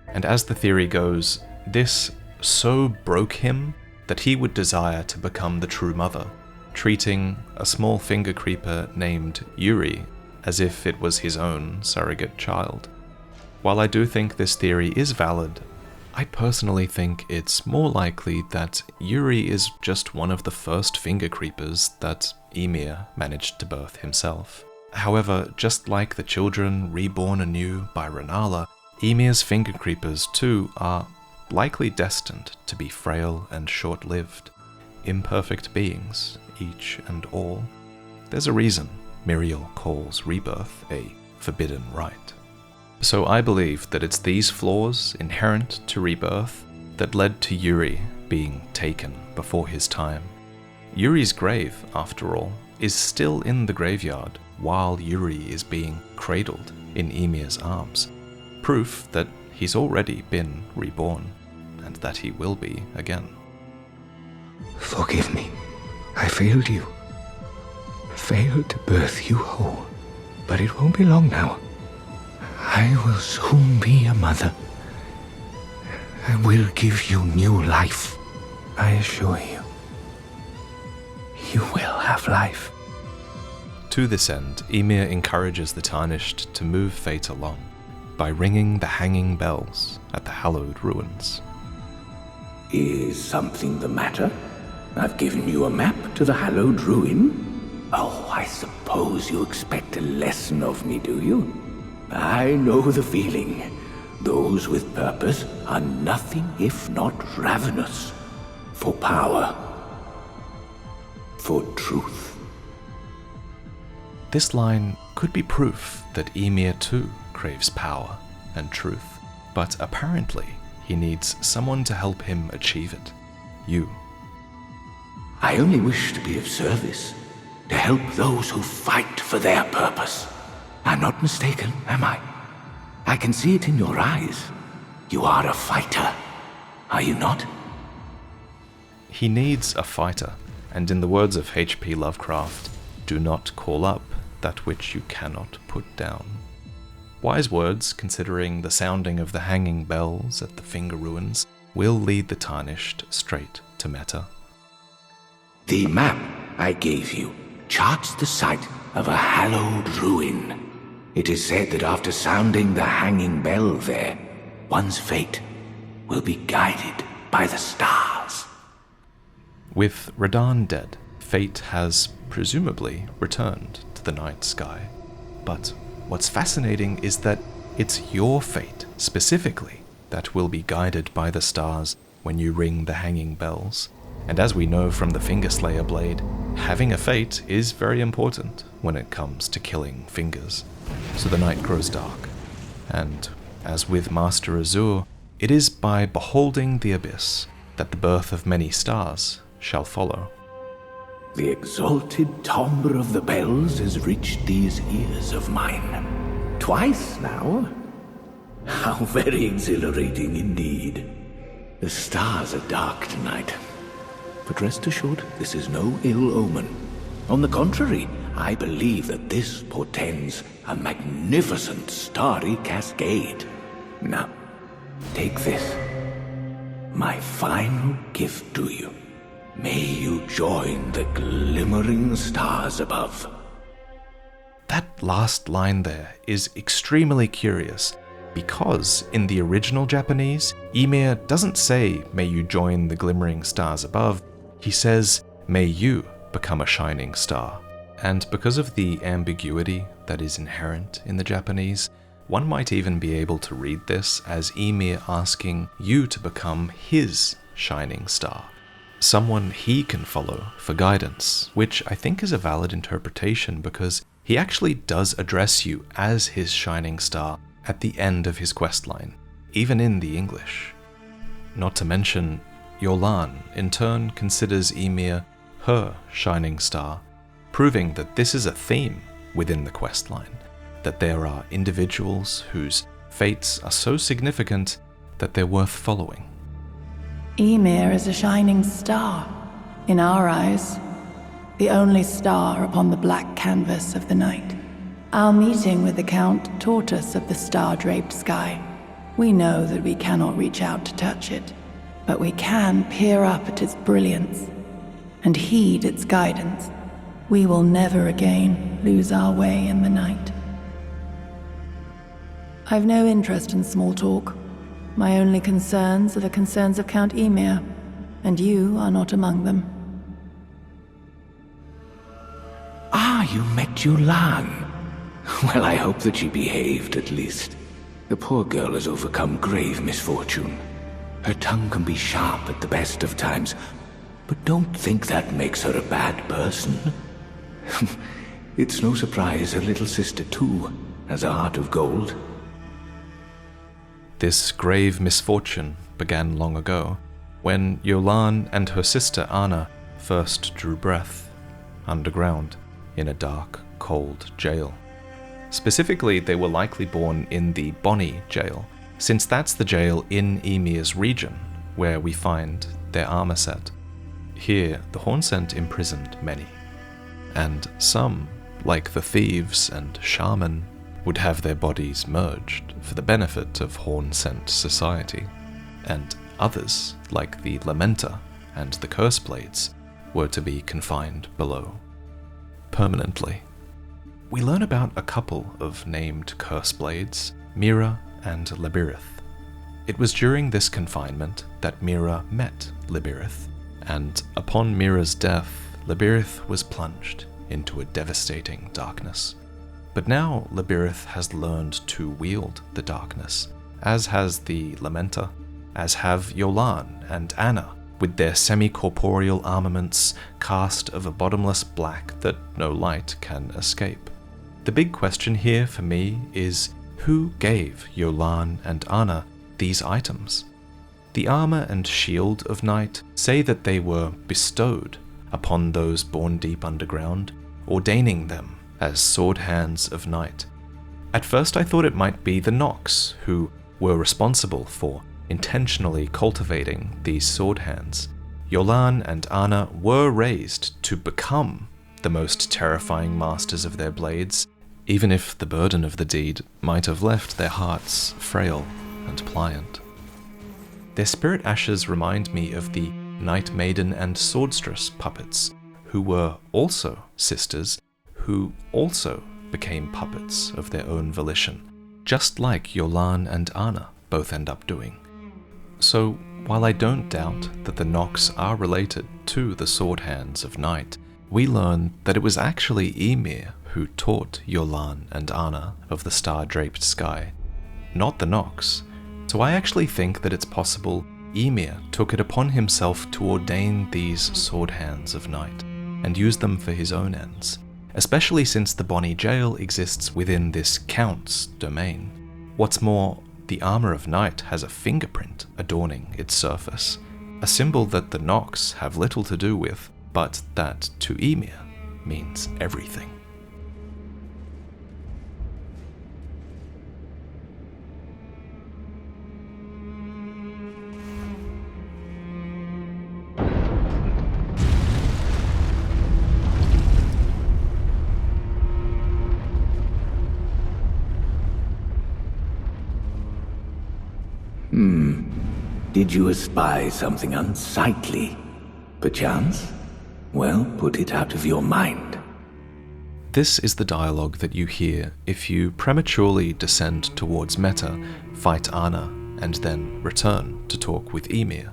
And as the theory goes, this so broke him that he would desire to become the true mother, treating a small finger creeper named Yuri as if it was his own surrogate child. While I do think this theory is valid, I personally think it's more likely that Yuri is just one of the first finger creepers that Ymir managed to birth himself. However, just like the children reborn anew by Rennala, Ymir's finger creepers too are likely destined to be frail and short-lived, imperfect beings, each and all. There's a reason Miriel calls rebirth a forbidden rite. So I believe that it's these flaws inherent to rebirth that led to Yuri being taken before his time. Yuri's grave, after all, is still in the graveyard while Yuri is being cradled in Ymir's arms, proof that he's already been reborn, and that he will be again. Forgive me. I failed you. Failed to birth you whole. But it won't be long now. I will soon be a mother. I will give you new life. I assure you. You will have life. To this end, Ymir encourages the Tarnished to move fate along by ringing the hanging bells at the hallowed ruins. Is something the matter? I've given you a map to the hallowed ruin. Oh, I suppose you expect a lesson of me, do you? I know the feeling. Those with purpose are nothing if not ravenous. For power. For truth. This line could be proof that Ymir too craves power and truth, but apparently he needs someone to help him achieve it. You. I only wish to be of service, to help those who fight for their purpose. I'm not mistaken, am I? I can see it in your eyes. You are a fighter, are you not? He needs a fighter, and in the words of H.P. Lovecraft, do not call up that which you cannot put down. Wise words, considering the sounding of the hanging bells at the Finger Ruins will lead the Tarnished straight to Meta. The map I gave you charts the site of a hallowed ruin. It is said that after sounding the hanging bell there, one's fate will be guided by the stars. With Radahn dead, fate has presumably returned to the night sky. But what's fascinating is that it's your fate, specifically, that will be guided by the stars when you ring the hanging bells. And as we know from the Fingerslayer blade, having a fate is very important when it comes to killing fingers. So the night grows dark, and as with Master Azur, it is by beholding the abyss that the birth of many stars shall follow. The exalted timbre of the bells has reached these ears of mine. Twice now? How very exhilarating indeed. The stars are dark tonight. But rest assured, this is no ill omen. On the contrary, I believe that this portends a magnificent starry cascade. Now, take this. My final gift to you. May you join the glimmering stars above. That last line there is extremely curious, because in the original Japanese, Ymir doesn't say, may you join the glimmering stars above, he says, may you become a shining star. And because of the ambiguity that is inherent in the Japanese, one might even be able to read this as Ymir asking you to become his shining star, someone he can follow for guidance, which I think is a valid interpretation because he actually does address you as his shining star at the end of his questline, even in the English. Not to mention, Yolan in turn considers Ymir her shining star, proving that this is a theme within the questline, that there are individuals whose fates are so significant that they're worth following. Ymir is a shining star, in our eyes, the only star upon the black canvas of the night. Our meeting with the Count taught us of the star-draped sky. We know that we cannot reach out to touch it, but we can peer up at its brilliance and heed its guidance. We will never again lose our way in the night. I've no interest in small talk. My only concerns are the concerns of Count Ymir, and you are not among them. Ah, you met Yolan. Well, I hope that she behaved at least. The poor girl has overcome grave misfortune. Her tongue can be sharp at the best of times, but don't think that makes her a bad person. It's no surprise her little sister, too, has a heart of gold. This grave misfortune began long ago, when Yolan and her sister Anna first drew breath, underground, in a dark, cold jail. Specifically, they were likely born in the Bonnie jail, since that's the jail in Ymir's region, where we find their armor set. Here, the Hornsent imprisoned many, and some, like the thieves and shaman, would have their bodies merged for the benefit of Hornsent society, and others, like the Lamenter and the Curseblades, were to be confined below, permanently. We learn about a couple of named Curseblades, Mira and Libirith. It was during this confinement that Mira met Libirith, and upon Mira's death, Libirith was plunged into a devastating darkness. But now Libirith has learned to wield the darkness, as has the Lamenter, as have Yolan and Anna, with their semi-corporeal armaments cast of a bottomless black that no light can escape. The big question here for me is, who gave Yolan and Anna these items? The armor and shield of night say that they were bestowed upon those born deep underground, ordaining them as sword hands of night. At first I thought it might be the Nox who were responsible for intentionally cultivating these sword hands. Yolan and Anna were raised to become the most terrifying masters of their blades, even if the burden of the deed might have left their hearts frail and pliant. Their spirit ashes remind me of the Night Maiden and Swordstress puppets, who were also sisters, who also became puppets of their own volition, just like Yolan and Anna both end up doing. So, while I don't doubt that the Nox are related to the Sword Hands of Night, we learn that it was actually Ymir who taught Yolan and Anna of the star-draped sky, not the Nox. So I actually think that it's possible Ymir took it upon himself to ordain these Sword Hands of Night, and use them for his own ends, especially since the Bonnie Jail exists within this Count's domain. What's more, the armor of night has a fingerprint adorning its surface, a symbol that the Nox have little to do with, but that to Ymir means everything. Did you espy something unsightly, perchance? Well, put it out of your mind. This is the dialogue that you hear if you prematurely descend towards Meta, fight Anna, and then return to talk with Ymir.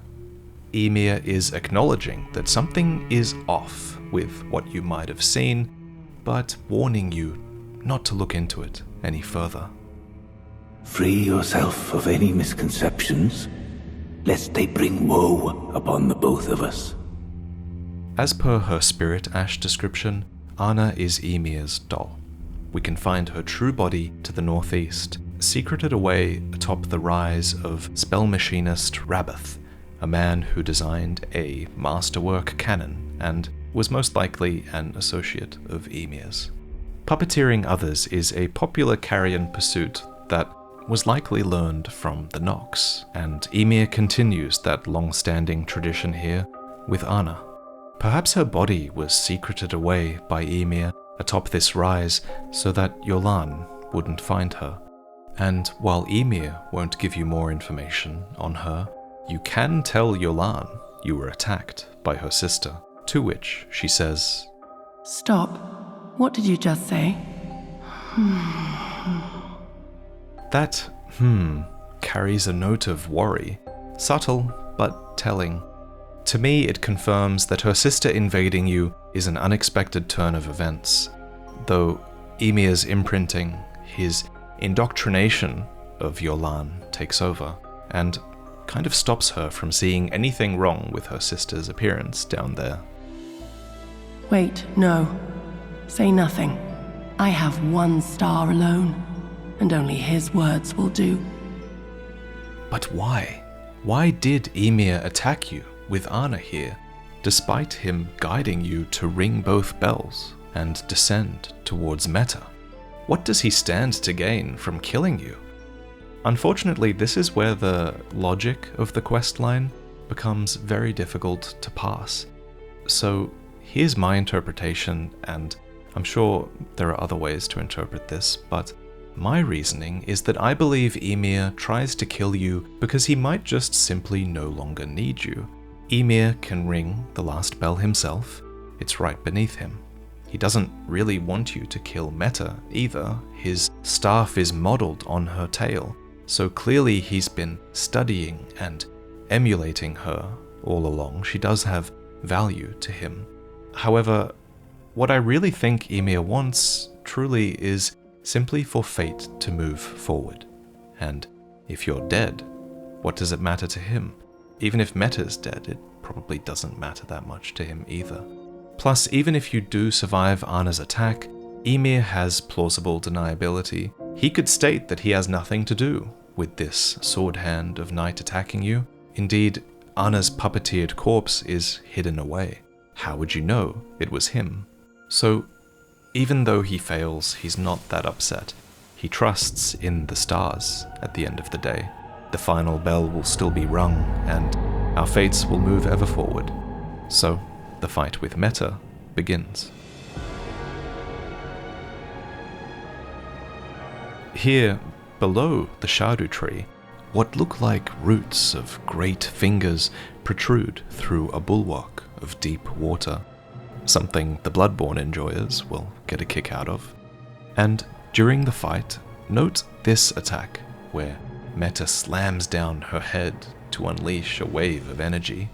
Ymir is acknowledging that something is off with what you might have seen, but warning you not to look into it any further. Free yourself of any misconceptions, lest they bring woe upon the both of us. As per her spirit ash description, Anna is Ymir's doll. We can find her true body to the northeast, secreted away atop the rise of spell machinist Rabbath, a man who designed a masterwork cannon and was most likely an associate of Ymir's. Puppeteering others is a popular carrion pursuit that was likely learned from the Nox, and Ymir continues that long-standing tradition here with Anna. Perhaps her body was secreted away by Ymir atop this rise so that Yolan wouldn't find her. And while Ymir won't give you more information on her, you can tell Yolan you were attacked by her sister, to which she says, Stop. What did you just say? That carries a note of worry, subtle but telling. To me, it confirms that her sister invading you is an unexpected turn of events, though Ymir's imprinting, his indoctrination of Yolan takes over, and kind of stops her from seeing anything wrong with her sister's appearance down there. Wait, no. Say nothing. I have one star alone, and only his words will do. But why? Why did Ymir attack you with Anna here, despite him guiding you to ring both bells and descend towards Meta? What does he stand to gain from killing you? Unfortunately, this is where the logic of the questline becomes very difficult to pass. So here's my interpretation, and I'm sure there are other ways to interpret this, but my reasoning is that I believe Ymir tries to kill you because he might just simply no longer need you. Ymir can ring the last bell himself. It's right beneath him. He doesn't really want you to kill Meta either. His staff is modeled on her tail, so clearly he's been studying and emulating her all along. She does have value to him. However, what I really think Ymir wants truly is simply for fate to move forward. And if you're dead, what does it matter to him? Even if Meta's dead, it probably doesn't matter that much to him either. Plus, even if you do survive Anna's attack, Ymir has plausible deniability. He could state that he has nothing to do with this sword hand of night attacking you. Indeed, Anna's puppeteered corpse is hidden away. How would you know it was him? So, even though he fails, he's not that upset. He trusts in the stars at the end of the day. The final bell will still be rung, and our fates will move ever forward. So, the fight with Meta begins. Here, below the Shardu tree, what look like roots of great fingers protrude through a bulwark of deep water, something the Bloodborne enjoyers will get a kick out of. And during the fight, note this attack, where Meta slams down her head to unleash a wave of energy.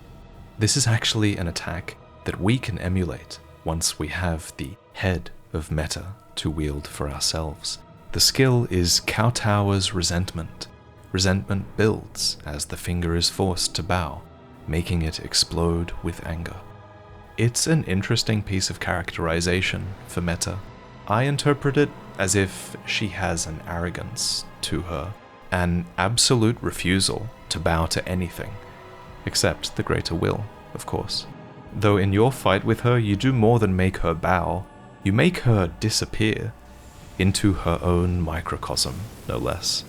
This is actually an attack that we can emulate once we have the head of Meta to wield for ourselves. The skill is Kowtower's Resentment. Resentment builds as the finger is forced to bow, making it explode with anger. It's an interesting piece of characterization for Meta. I interpret it as if she has an arrogance to her, an absolute refusal to bow to anything, except the greater will, of course. Though in your fight with her, you do more than make her bow, you make her disappear into her own microcosm, no less.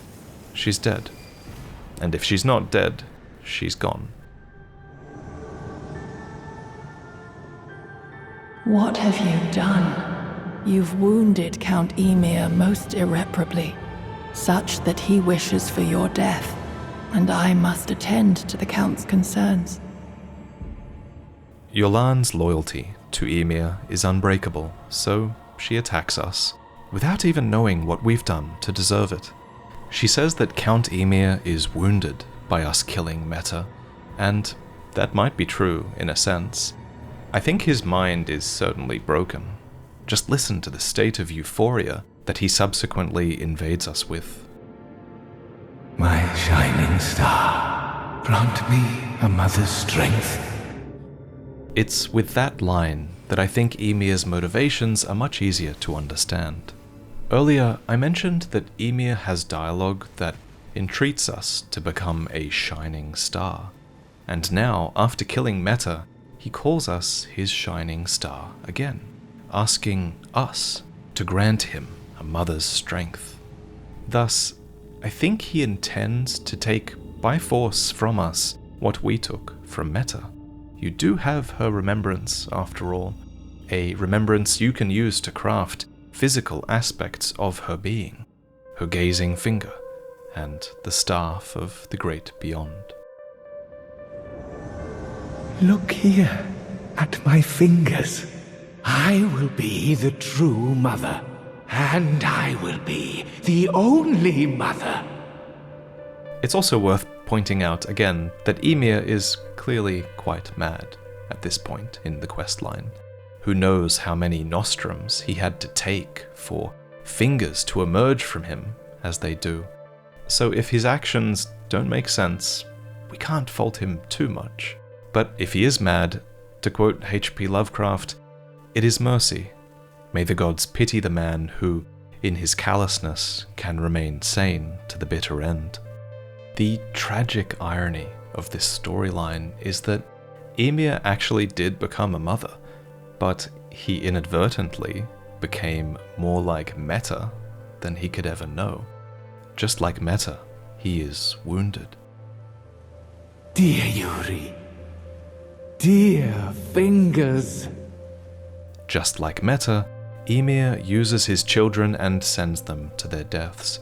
She's dead. And if she's not dead, she's gone. What have you done? You've wounded Count Ymir most irreparably, such that he wishes for your death, and I must attend to the Count's concerns. Yolan's loyalty to Ymir is unbreakable, so she attacks us, without even knowing what we've done to deserve it. She says that Count Ymir is wounded by us killing Meta, and that might be true in a sense. I think his mind is certainly broken. Just listen to the state of euphoria that he subsequently invades us with. My shining star, grant me a mother's strength. It's with that line that I think Ymir's motivations are much easier to understand. Earlier, I mentioned that Ymir has dialogue that entreats us to become a shining star. And now, after killing Meta, he calls us his shining star again, asking us to grant him a mother's strength. Thus, I think he intends to take by force from us what we took from Meta. You do have her remembrance, after all, a remembrance you can use to craft physical aspects of her being, her gazing finger, and the staff of the great beyond. Look here at my fingers. I will be the true mother, and I will be the only mother. It's also worth pointing out again that Ymir is clearly quite mad at this point in the questline. Who knows how many nostrums he had to take for fingers to emerge from him as they do. So if his actions don't make sense, we can't fault him too much. But if he is mad, to quote H.P. Lovecraft, it is mercy. May the gods pity the man who, in his callousness, can remain sane to the bitter end. The tragic irony of this storyline is that Ymir actually did become a mother, but he inadvertently became more like Meta than he could ever know. Just like Meta, he is wounded. Dear Yuri, dear fingers. Just like Meta, Ymir uses his children and sends them to their deaths.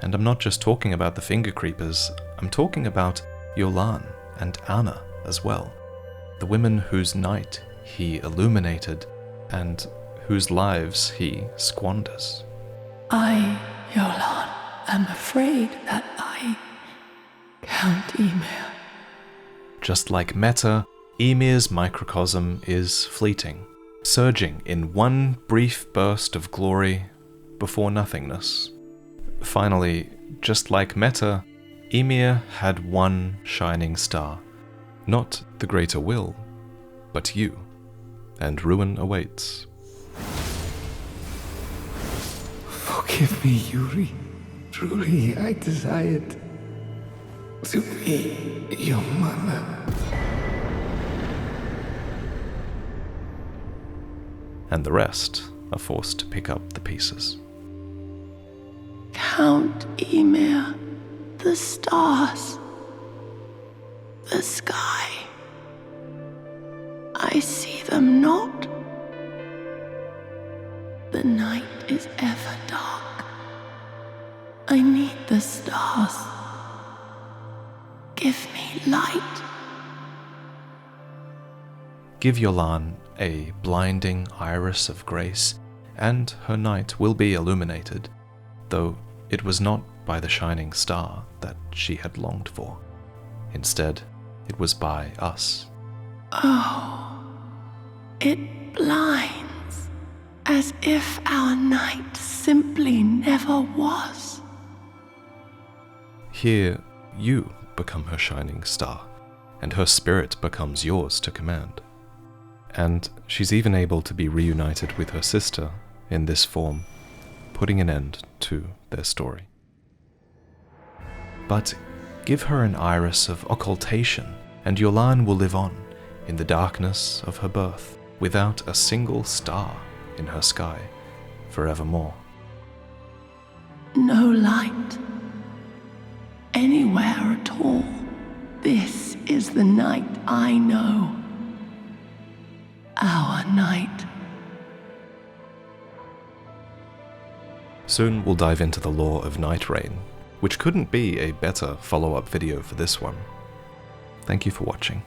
And I'm not just talking about the finger creepers, I'm talking about Yolan and Anna as well. The women whose night he illuminated and whose lives he squanders. I, Yolan, am afraid that I, Count Ymir. Just like Meta, Ymir's microcosm is fleeting, surging in one brief burst of glory before nothingness. Finally, just like Meta, Ymir had one shining star. Not the greater will, but you. And ruin awaits. Forgive me, Yuri. Truly, I desired to be your mother. And the rest are forced to pick up the pieces. Count Ymir, the stars, the sky. I see them not. The night is ever dark. I need the stars. Give me light. Give Yolan a blinding iris of grace, and her night will be illuminated, though it was not by the shining star that she had longed for. Instead, it was by us. Oh, it blinds, as if our night simply never was. Here, you become her shining star, and her spirit becomes yours to command. And she's even able to be reunited with her sister in this form, putting an end to their story. But give her an iris of occultation, and Yolan will live on in the darkness of her birth, without a single star in her sky, forevermore. No light. Anywhere at all. This is the night I know. Our night. Soon we'll dive into the lore of Night Rain, which couldn't be a better follow-up video for this one. Thank you for watching.